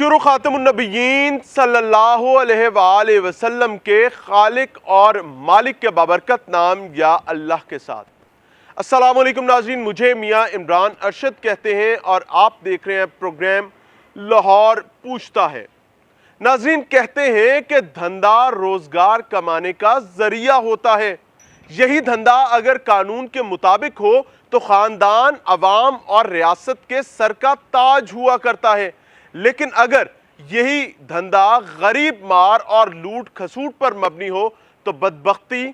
شروع خاتم النبیین صلی اللہ علیہ وآلہ وسلم کے خالق اور مالک کے بابرکت نام یا اللہ کے ساتھ۔ السلام علیکم ناظرین، مجھے میاں عمران ارشد کہتے ہیں اور آپ دیکھ رہے ہیں پروگرام لاہور پوچھتا ہے۔ ناظرین، کہتے ہیں کہ دھندا روزگار کمانے کا ذریعہ ہوتا ہے۔ یہی دھندا اگر قانون کے مطابق ہو تو خاندان، عوام اور ریاست کے سر کا تاج ہوا کرتا ہے، لیکن اگر یہی دھندا غریب مار اور لوٹ کھسوٹ پر مبنی ہو تو بدبختی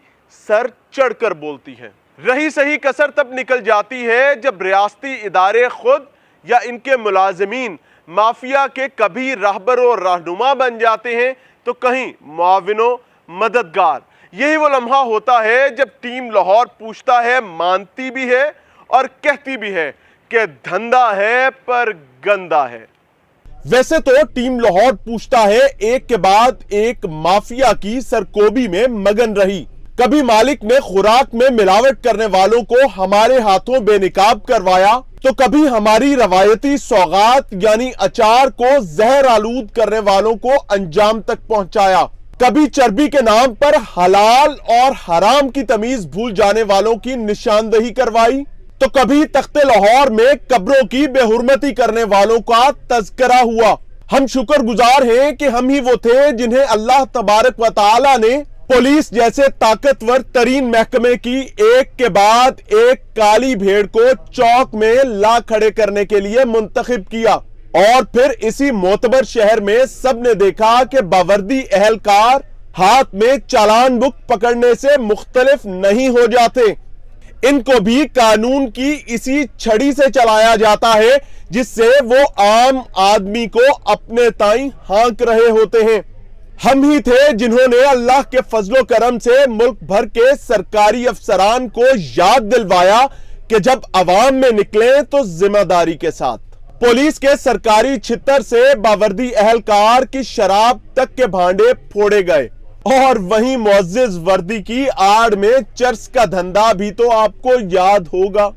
سر چڑھ کر بولتی ہے۔ رہی صحیح کسر تب نکل جاتی ہے جب ریاستی ادارے خود یا ان کے ملازمین مافیا کے کبھی راہبر و رہنما بن جاتے ہیں تو کہیں معاون و مددگار۔ یہی وہ لمحہ ہوتا ہے جب ٹیم لاہور پوچھتا ہے مانتی بھی ہے اور کہتی بھی ہے کہ دھندا ہے پر گندا ہے۔ ویسے تو ٹیم لاہور پوچھتا ہے ایک کے بعد ایک مافیا کی سرکوبی میں مگن رہی۔ کبھی مالک نے خوراک میں ملاوٹ کرنے والوں کو ہمارے ہاتھوں بے نقاب کروایا تو کبھی ہماری روایتی سوغات یعنی اچار کو زہر آلود کرنے والوں کو انجام تک پہنچایا۔ کبھی چربی کے نام پر حلال اور حرام کی تمیز بھول جانے والوں کی نشاندہی کروائی تو کبھی تخت لاہور میں قبروں کی بے حرمتی کرنے والوں کا تذکرہ ہوا۔ ہم شکر گزار ہیں کہ ہم ہی وہ تھے جنہیں اللہ تبارک و تعالی نے پولیس جیسے طاقتور ترین محکمے کی ایک کے بعد ایک کالی بھیڑ کو چوک میں لا کھڑے کرنے کے لیے منتخب کیا، اور پھر اسی معتبر شہر میں سب نے دیکھا کہ باوردی اہلکار ہاتھ میں چالان بک پکڑنے سے مختلف نہیں ہو جاتے۔ ان کو بھی قانون کی اسی چھڑی سے چلایا جاتا ہے جس سے وہ عام آدمی کو اپنے تائیں ہانک رہے ہوتے ہیں۔ ہم ہی تھے جنہوں نے اللہ کے فضل و کرم سے ملک بھر کے سرکاری افسران کو یاد دلوایا کہ جب عوام میں نکلیں تو ذمہ داری کے ساتھ۔ پولیس کے سرکاری چھتر سے باوردی اہلکار کی شراب تک کے بھانڈے پھوڑے گئے، اور وہیں معزز وردی کی آڑ میں چرس کا دھندا بھی تو آپ کو یاد ہوگا۔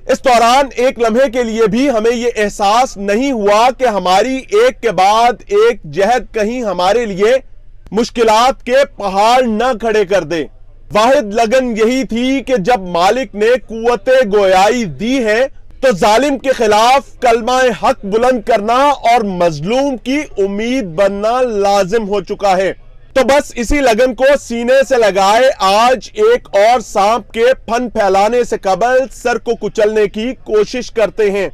اس دوران ایک لمحے کے لیے بھی ہمیں یہ احساس نہیں ہوا کہ ہماری ایک کے بعد ایک جہد کہیں ہمارے لیے مشکلات کے پہاڑ نہ کھڑے کر دے۔ واحد لگن یہی تھی کہ جب مالک نے قوت گویائی دی ہے تو ظالم کے خلاف کلمہ حق بلند کرنا اور مظلوم کی امید بننا لازم ہو چکا ہے۔ تو بس اسی لگن کو سینے سے لگائے آج ایک اور سانپ کے پھن پھیلانے سے قبل سر کو کچلنے کی کوشش کرتے ہیں۔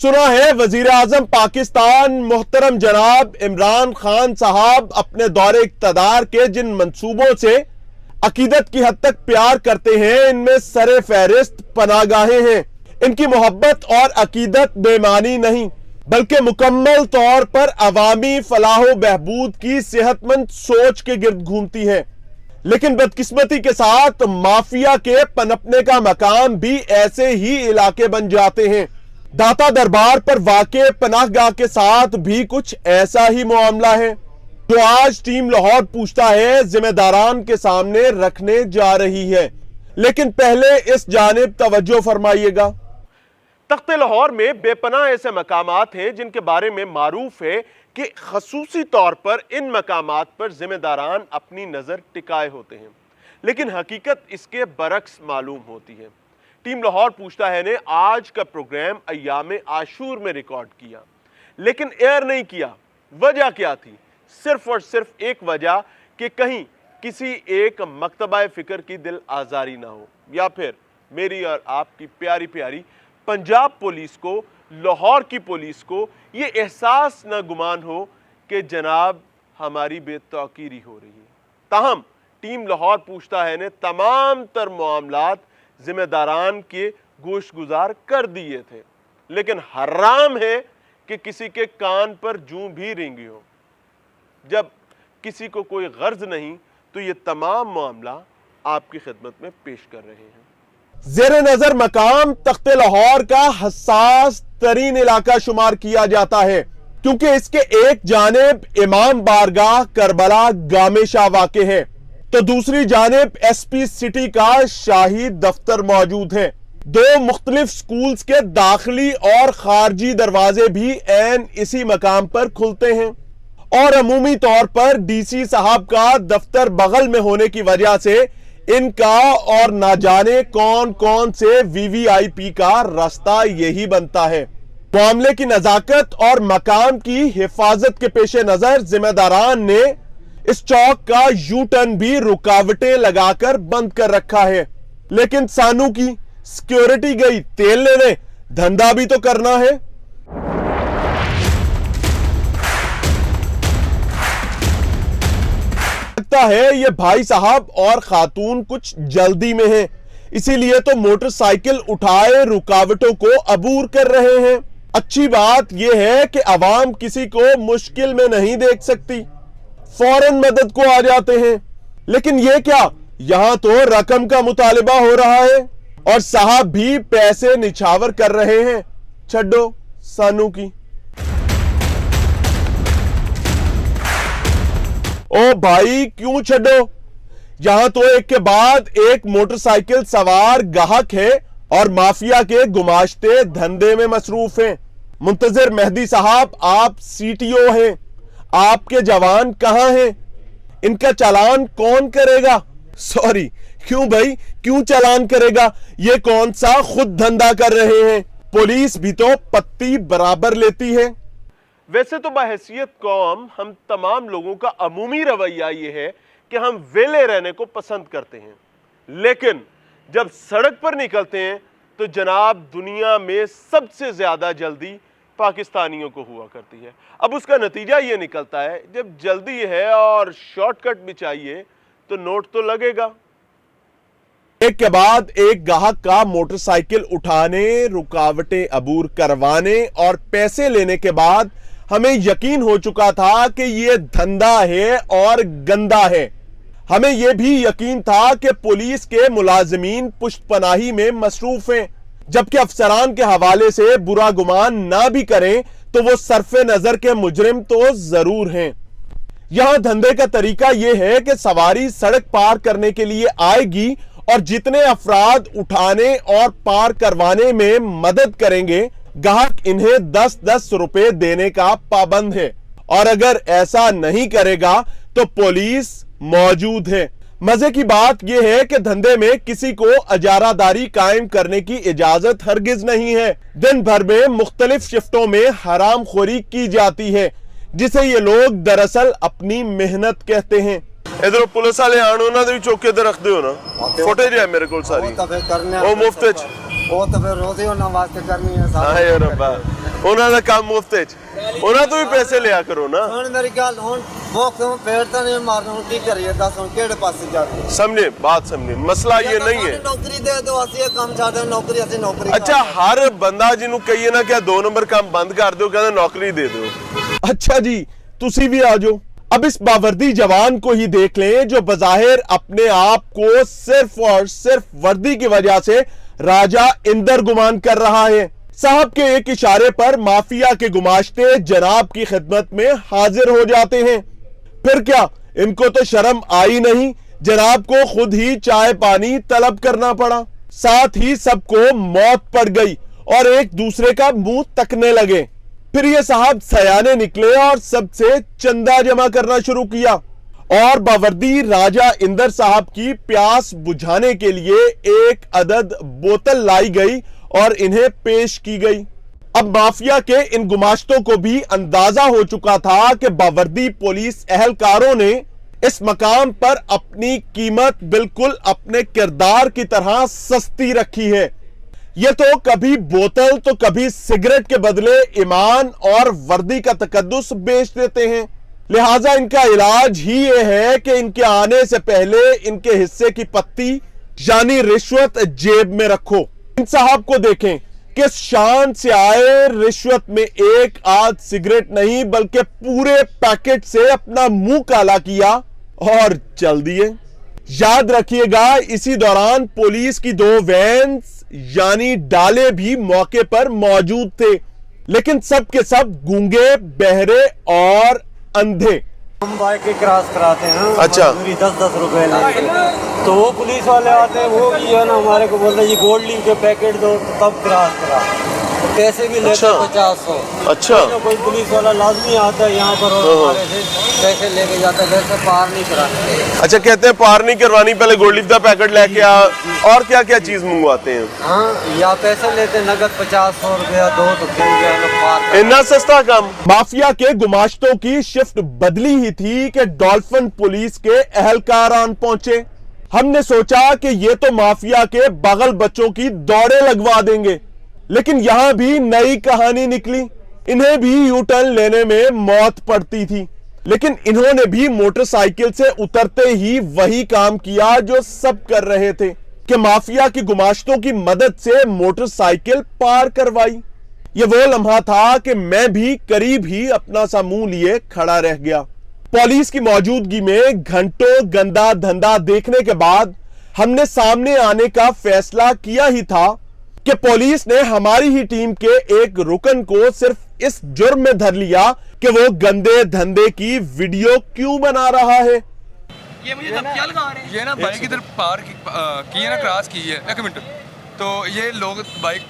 سنا ہے وزیر اعظم پاکستان محترم جناب عمران خان صاحب اپنے دور اقتدار کے جن منصوبوں سے عقیدت کی حد تک پیار کرتے ہیں ان میں سر فہرست پناہ گاہیں ہیں۔ ان کی محبت اور عقیدت بے معنی نہیں بلکہ مکمل طور پر عوامی فلاح و بہبود کی صحت مند سوچ کے گرد گھومتی ہے، لیکن بدقسمتی کے ساتھ مافیا کے پنپنے کا مقام بھی ایسے ہی علاقے بن جاتے ہیں۔ داتا دربار پر واقع پناہ گاہ کے ساتھ بھی کچھ ایسا ہی معاملہ ہے جو آج ٹیم لاہور پوچھتا ہے ذمہ داران کے سامنے رکھنے جا رہی ہے۔ لیکن پہلے اس جانب توجہ فرمائیے گا۔ تخت لاہور میں بے پناہ ایسے مقامات ہیں جن کے بارے میں معروف ہے کہ خصوصی طور پر ان مقامات پر ذمہ داران اپنی نظر ٹکائے ہوتے ہیں، لیکن حقیقت اس کے برعکس معلوم ہوتی ہے۔ ٹیم لاہور پوچھتا ہے نے آج کا پروگرام ایام عاشور میں ریکارڈ کیا لیکن ایئر نہیں کیا۔ وجہ کیا تھی؟ صرف اور صرف ایک وجہ کہ کہیں کسی ایک مکتبہ فکر کی دل آزاری نہ ہو، یا پھر میری اور آپ کی پیاری پیاری پنجاب پولیس کو، لاہور کی پولیس کو یہ احساس نہ گمان ہو کہ جناب ہماری بے توقیری ہو رہی ہے۔ تاہم ٹیم لاہور پوچھتا ہے نے تمام تر معاملات ذمہ داران کے گوش گزار کر دیے تھے، لیکن حرام ہے کہ کسی کے کان پر جوں بھی رینگی ہو۔ جب کسی کو کوئی غرض نہیں تو یہ تمام معاملہ آپ کی خدمت میں پیش کر رہے ہیں۔ زیر نظر مقام تخت لاہور کا حساس ترین علاقہ شمار کیا جاتا ہے کیونکہ اس کے ایک جانب امام بارگاہ کربلا گامے شاہ واقع ہے तो दूसरी जानिब एसपी सिटी का शाही दफ्तर मौजूद है। दो मुख्तलिफ स्कूल्स के दाखिली और खारजी दरवाजे भी ऐन इसी मकाम पर खुलते हैं और अमूमी तौर पर डीसी साहब का दफ्तर बगल में होने की वजह से इनका और ना जाने कौन कौन से वीवीआईपी का रास्ता यही बनता है। मामले की नजाकत और मकाम की हिफाजत के पेश नजर जिम्मेदारान ने इस चौक का यू टर्न भी रुकावटें लगाकर बंद कर रखा है। लेकिन सानू की सिक्योरिटी गई तेल लेने, धंधा भी तो करना है। लगता है ये भाई साहब और खातून कुछ जल्दी में हैं, इसीलिए तो मोटरसाइकिल उठाए रुकावटों को अबूर कर रहे हैं। अच्छी बात यह है कि अवाम किसी को मुश्किल में नहीं देख सकती, फौरन मदद को आ जाते हैं। लेकिन ये क्या, यहां तो रकम का मुतालिबा हो रहा है और साहब भी पैसे निछावर कर रहे हैं। छड्डो सानू की। ओ भाई क्यों छड्डो, यहां तो एक के बाद एक मोटरसाइकिल सवार गाहक है और माफिया के गुमाश्ते धंधे में मसरूफ हैं। मुंतजिर मेहदी साहब, आप सीटीओ हैं, आपके जवान कहां हैं? इनका चालान कौन करेगा? सॉरी, क्यों भाई, क्यों चालान करेगा? ये कौन सा खुद धंधा कर रहे हैं? पुलिस भी तो पत्ती बराबर लेती है। वैसे तो बहैसियत कौम हम तमाम लोगों का अमूमी रवैया ये है कि हम वेले रहने को पसंद करते हैं, लेकिन जब सड़क पर निकलते हैं तो जनाब दुनिया में सबसे ज्यादा जल्दी पाकिस्तानियों को हुआ करती है। अब उसका नतीजा ये निकलता है, जब जल्दी है और शॉर्टकट भी चाहिए तो नोट तो लगेगा। एक के बाद एक गाहक का मोटरसाइकिल उठाने, रुकावटें अबूर करवाने और पैसे लेने के बाद हमें यकीन हो चुका था कि ये धंधा है और गंदा है। हमें यह भी यकीन था कि पुलिस के मुलाजिमीन पुष्टपनाही में मसरूफ हैं, जबकि अफसरान के हवाले से बुरा गुमान ना भी करें तो वो सरफे नजर के मुजरिम तो जरूर हैं। यहां धंधे का तरीका यह है कि सवारी सड़क पार करने के लिए आएगी और जितने अफराद उठाने और पार करवाने में मदद करेंगे, गाहक इन्हें 10-10 रुपए देने का पाबंद है और अगर ऐसा नहीं करेगा तो पुलिस मौजूद है। मजे की बात यह है कि धंधे में किसी को अजारादारी कायम करने की इजाजत हरगिज नहीं है। दिन भर में मुख्तलिफ शिफ्टों में हरामखोरी की जाती है, जिसे ये लोग दरअसल अपनी मेहनत कहते हैं। इधर पुलिस वाले आने उन्होंने भी चौके ते रख दियो ना, फुटेज है मेरे को सारी ओ मुफ्त च ਉਹ ਤਾਂ ਫਿਰ ਰੋਜ਼ੀ ਉਹਨਾਂ ਵਾਸਤੇ ਕਰਨੀ ਹੈ ਸਾਰਾ। ਹਾਏ ਰੱਬਾ, ਉਹਨਾਂ ਦਾ ਕੰਮ ਮੁਫਤ ਚ, ਉਹਨਾਂ ਤੋਂ ਵੀ ਪੈਸੇ ਲਿਆ ਕਰੋ ਨਾ। ਹੁਣ ਮੇਰੀ ਗੱਲ, ਹੁਣ ਭੁੱਖ ਨੂੰ ਪੇਟ ਤਾਂ ਨਹੀਂ ਮਾਰਨਾ, ਹੁਣ ਕੀ ਕਰੀਏ ਦੱਸ, ਹੁਣ ਕਿਹੜੇ ਪਾਸੇ ਜਾਈਏ? समझे बात, समझे मसला ये नहीं है। ਨੌਕਰੀ ਦੇ ਦਿਓ, ਅਸੀਂ ਇਹ ਕੰਮ ਛੱਡ ਦੇ, ਨੌਕਰੀ ਅਸੀਂ ਨੌਕਰੀ। अच्छा, हर बंदा जिन्हों कहिए ना क्या 2 नंबर काम बंद कर दो, कहते नौकरी दे दो। अच्छा जी, तुसी भी आ जाओ। अब इस बावर्दी जवान को ही देख लें जो बज़ाहिर अपने आप को सिर्फ और सिर्फ वर्दी की वजह से राजा इंदर गुमान कर रहा है। साहब के एक इशारे पर माफिया के गुमाश्ते जनाब की खिदमत में हाजिर हो जाते हैं। फिर क्या, इनको तो शर्म आई नहीं, जनाब को खुद ही चाय पानी तलब करना पड़ा। साथ ही सबको मौत पड़ गई और एक दूसरे का मुंह तकने लगे। फिर ये साहब सयाने निकले और सबसे चंदा जमा करना शुरू किया और बावर्दी राजा इंदर साहब की प्यास बुझाने के लिए एक अदद बोतल लाई गई और इन्हें पेश की गई। अब माफिया के इन गुमाश्तों को भी अंदाजा हो चुका था कि बावर्दी पुलिस एहलकारों ने इस मकाम पर अपनी कीमत बिल्कुल अपने किरदार की तरह सस्ती रखी है। ये तो कभी बोतल तो कभी सिगरेट के बदले ईमान और वर्दी का तकद्दुस बेच देते हैं। लिहाजा इनका इलाज ही ये है कि इनके आने से पहले इनके हिस्से की पत्ती यानी रिश्वत जेब में रखो। इन साहब को देखें, किस शान से आए, रिश्वत में एक आध सिगरेट नहीं बल्कि पूरे पैकेट से अपना मुंह काला किया और चल दिए। याद रखिएगा, इसी दौरान पुलिस की 2 वैन्स यानी डाले भी मौके पर मौजूद थे, लेकिन सब के सब गूंगे, बहरे और अंधे। हम बाइक के क्रॉस कराते हैं ना, अच्छा। मजदूरी 10-10 रुपए लेते हैं। तो वो पुलिस वाले आते हैं, वो ये है ना हमारे को बोलते हैं ये गोल्ड लीफ के पैकेट दो तो तब क्रॉस करा, तो पैसे भी लेते अच्छा। हैं 50-100। अच्छा तो कोई पुलिस वाला लाजमी आता है यहाँ पर और हमारे से पैसे लेके जाता है, वैसे पार नहीं कराते। अच्छा, कहते हैं पार नहीं करवानी, पहले गोल्ड लीफ का पैकेट लेके आ, और क्या क्या चीज मंगवाते हैं? हाँ, या पैसे लेते हैं नगद 50-100 रुपया दो तो फिर जो है ना पार इतना सस्ता काम। माफिया के गुमाश्तों की शिफ्ट बदली ही थी कि डॉल्फिन पुलिस के एहलकार आन पहुंचे। हमने सोचा कि ये तो माफिया के बगल बच्चों की दौड़े लगवा देंगे, लेकिन यहां भी नई कहानी निकली। इन्हें भी यू टर्न लेने में मौत पड़ती थी, लेकिन इन्होंने भी मोटरसाइकिल से उतरते ही वही काम किया जो सब कर रहे थे कि माफिया की गुमाश्तों की मदद से मोटरसाइकिल पार करवाई। ये वो लम्हा था कि मैं भी करीब ही अपना सा मुंह लिए खड़ा रह गया। पुलिस की मौजूदगी में घंटों गंदा धंधा देखने के बाद हमने सामने आने का फैसला किया ही था कि पुलिस ने हमारी ही टीम के एक रुकन को सिर्फ इस जुर्म में धर लिया कि वो गंदे धंधे की वीडियो क्यों बना रहा है। ये मुझे धमकियां लगा रहे हैं। ये ना बाइक इधर पार की है ना, क्रॉस की है। एक मिनट, तो ये लोग बाइक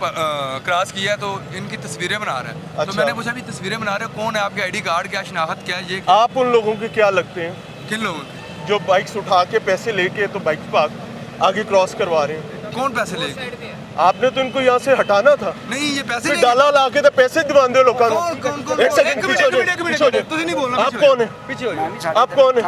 क्रॉस किया है तो इनकी तस्वीरें बना रहे हैं। अच्छा। तो मैंने पूछा भी तस्वीरें बना रहे हो, कौन है आपके आईडी कार्ड, क्या शनाख्त, क्या है ये? आप उन लोगों के क्या लगते हैं किन लोगों के? जो बाइक्स उठा के पैसे लेके तो बाइक पार्क आगे क्रॉस करवा रहे हैं? कौन पैसे लेके? आपने तो इनको यहाँ से हटाना था। नहीं, ये पैसे फिर लेके- डाला ला के तो पैसे दिवान दो लोगों को। कौन? एक सेकंड एक पीछे मिनट, हो एक मिनट, जाओ। तुझे नहीं बोलना, आप पीछे कौन है? पीछे हो जाओ। आप कौन है?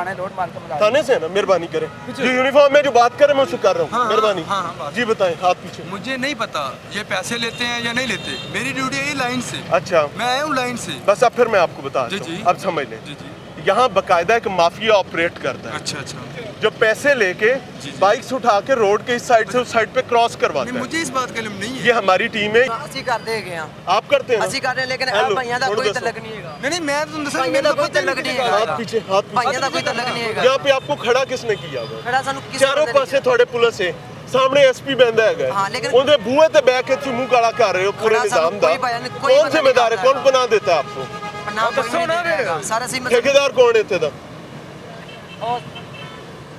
थाने से है ना? मेहरबानी करें, जो यूनिफॉर्म में जो बात कर रहे हैं मैं उससे कर रहा हूँ। हाँ, मेहरबानी हाँ, बात। जी बताएं। हाथ पीछे। मुझे नहीं पता ये पैसे लेते हैं या नहीं लेते, मेरी ड्यूटी है ये लाइन से। अच्छा, मैं आया हूँ लाइन से। बस अब फिर मैं आपको बता जी, दूं, जी। अब समझ लें। जी जी। यहाँ बकायदा एक माफिया ऑपरेट करता है, अच्छा अच्छा। जो पैसे लेके जी। बाइक्स उठा के रोड के इस साइड से उस साइड पे क्रॉस करवाता नहीं, है। मुझे इस बात का इल्म नहीं है। ये हमारी टीम है। ਅਸੀਂ ਕਰਦੇ ਹੈਗੇ ਆ आप करते हैं ना? ਅਸੀਂ ਕਰਦੇ लेकिन हेलो, ਭਾਈਆਂ ਦਾ थोड़ा ਕੋਈ दसो। ਤਲਕ नहीं ਹੈਗਾ नहीं, मैं तुम दस ਭਾਈਆਂ ਦਾ ਕੋਈ ਤਲਕ नहीं हाथ ਹੈਗਾ पीछे, हाथ पीछे। ਭਾਈਆਂ ਦਾ ਕੋਈ ਤਲਕ नहीं ਹੈਗਾ यहाँ पे आपको खड़ा किसने किया हुआ? ਖੜਾ ਸਾਨੂੰ ਕਿਸੇ ਚਾਰੋਂ ਬੰਦੇ ਨੇ ਪਾਸੇ ਤੁਹਾਡੇ ਪੁਲਿਸ ਹੈ, ਸਾਹਮਣੇ ਐਸਪੀ ਬੈਂਦਾ ਹੈਗਾ। ਹਾਂ, ਲੇਕਿਨ- ਉਹਦੇ ਬੂਹੇ ਤੇ ਬਹਿ ਕੇ ਤੁਸੀਂ ਮੂੰਹ ਕਾਲਾ ਕਰ ਰਹੇ ਹੋ पूरे खड़ा निजाम सब ਦਾ। कोई बयान- कोई कौन बंदा जिम्मेदार है? नहीं कौन बना देता है आपको? ਨਾਮ ਕੋਈ ਨਹੀਂ ਦੇ ਰਿਹਾ ਸਾਰਾ ਅਸੀਂ ਮਤਲਬ ਠੇਕੇਦਾਰ ਕੌਣ ਹੈ ਇੱਥੇ ਦਾ?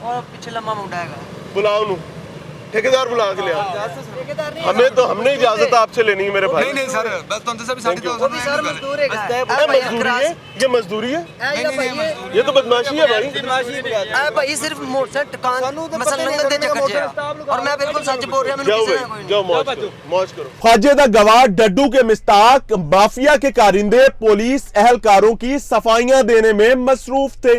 ਉਹ ਪਿੱਛੇ ਲੰਮਾ ਮੁੰਡਾ ਹੈਗਾ बुलाओ ਨੂੰ, ठेकेदार बुला के लिया। ਠੇਕੇਦਾਰ ਨਹੀਂ हमने इजाजत आपसे लेनी है मेरे भाई। नहीं नहीं सर, बस तुम से भी साढ़े Thank you। ਉਹ ਵੀ ਸਰ ਮਜ਼ਦੂਰ ਹੈਗਾ ये मजदूरी है, ये मजदूरी है, ये तो बदमाशी है भाई। ਐ ਭਾਈ ਸਿਰਫ ਮੋਟਰਸਾਈਕਲ ਦੁਕਾਨ ਮਸਲ ਲੰਗਰ ਦੇ ਚੱਕਰ 'ਚ ਆ ਔਰ ਮੈਂ ਬਿਲਕੁਲ ਸੱਚ ਬੋਲ ਰਿਹਾ ਮੈਨੂੰ जाओ ਕਿਸੇ भाई, ਨੇ ਕੋਈ जाओ मौज करो। ख्वाजे दा गवाह डड्डू के मिस्ताक माफिया के कारिंदे पुलिस एहलकारों की सफाइयां देने में मसरूफ थे।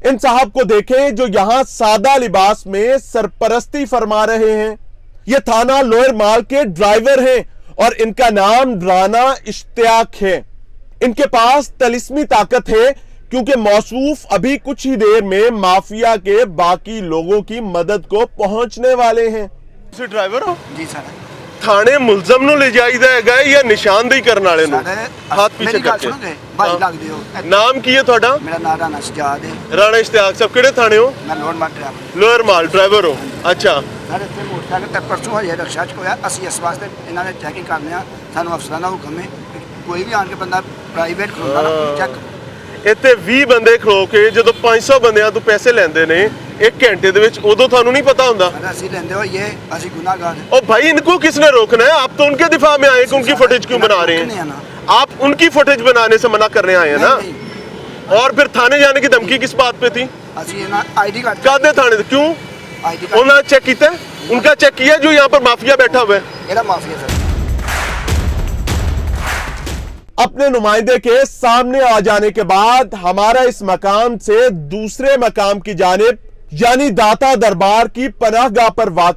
इन साहब को देखें जो यहां सादा लिबास में सरपरस्ती फरमा रहे हैं। ये थाना लोअर माल के ड्राइवर हैं और इनका नाम राना इश्तियाक है। इनके पास तलिस्मी ताकत है क्योंकि मौसूफ अभी कुछ ही देर में माफिया के बाकी लोगों की मदद को पहुंचने वाले हैं। ड्राइवर हो ਜੀ ਸਰ ਥਾਣੇ ਮੁਲਜ਼ਮ ਨੂੰ ਲੈ ਜਾਈਦਾ ਹੈਗਾ ਜਾਂ ਨਿਸ਼ਾਨਦੇਹੀ ਕਰਨ ਵਾਲੇ ਨੂੰ? ਸਾਡੇ ਹੱਥ ਪਿੱਛੇ ਮੇਰੀ ਗੱਲ ਕਰਕੇ। ਸੁਣੋਗੇ ਭਾਈ ਹਾਂ। ਲੱਗਦੇ ਹੋ ਨਾਮ ਕੀ ਹੈ ਤੁਹਾਡਾ? ਮੇਰਾ ਨਾਮ ਰਾਣਾ ਸਜਾਦ ਹੈ ਰਾਣਾ ਇਸ਼ਤਿਆਕ ਸਾਹਿਬ, ਕਿਹੜੇ ਥਾਣੇ ਹੋ? ਮੈਂ ਲੋਨ ਮਾਰ ਡਰਾਈਵਰ ਲੋਅਰ ਮਾਲ ਡਰਾਈਵਰ ਹੋ। ਅੱਛਾ, ਸਾਡੇ ਇੱਥੇ ਮੋਟਰਸਾਈਕਲ ਤੇ ਪਰਸੋਂ ਹੋਇਆ ਰਕਸ਼ਾ ਚ ਹੋਇਆ ਅਸੀਂ ਇਸ ਵਾਸਤੇ ਇਹਨਾਂ ਨੇ ਚੈਕਿੰਗ ਕਰਨੇ ਆ ਸਾਨੂੰ ਅਫਸਰਾਂ ਦਾ ਹੁਕਮ ਹੈ ਕਿ ਕੋਈ ਵੀ ਆਣ ਕੇ ਬੰਦਾ ਪ੍ਰਾਈਵੇਟ ਖਲੋਦਾ ਨਾ ਚੈੱਕ ਇੱਥੇ 20 ਬੰਦੇ ਖਲੋ ਕੇ ਜਦੋਂ 500 ਬੰਦਿਆਂ ਤੋਂ ਪੈਸੇ ਲੈਂਦੇ ਨੇ 1 घंटे ਦੇ ਵਿੱਚ, ਉਦੋਂ ਤੁਹਾਨੂੰ ਨਹੀਂ ਪਤਾ ਹੁੰਦਾ? ਸਰ ਅਸੀਂ ਲੈਂਦੇ ਹੋਈਏ ਅਸੀਂ ਗੁਨਾਹਗਾਰ ओ भाई, इनको किसने रोकना है? आप तो उनके दिफा में आए कि उनकी फुटेज क्यों बना रहे नहीं है ना। हैं? आप उनकी फुटेज बनाने से मना करने आए हैं ना? नहीं, और फिर थाने जाने की धमकी किस बात पे थी? ਅਸੀਂ ਇਹਨਾਂ ਆਈਡੀ ਕਾਰਡ कादे थाने से? क्यों? ਆਈਡੀ ਕਾਰਡ उन्होंने चेक किया है? उनका चेक किया जो यहाँ पर माफिया बैठा हुआ है? ਇਹਦਾ ਮਾਫੀਆ ਸਰ अपने नुमाइंदे के सामने आ जाने के बाद हमारा इस मकाम से दूसरे मकाम की जानिब यानी दाता दरबार की पनाहगाह पर वाक़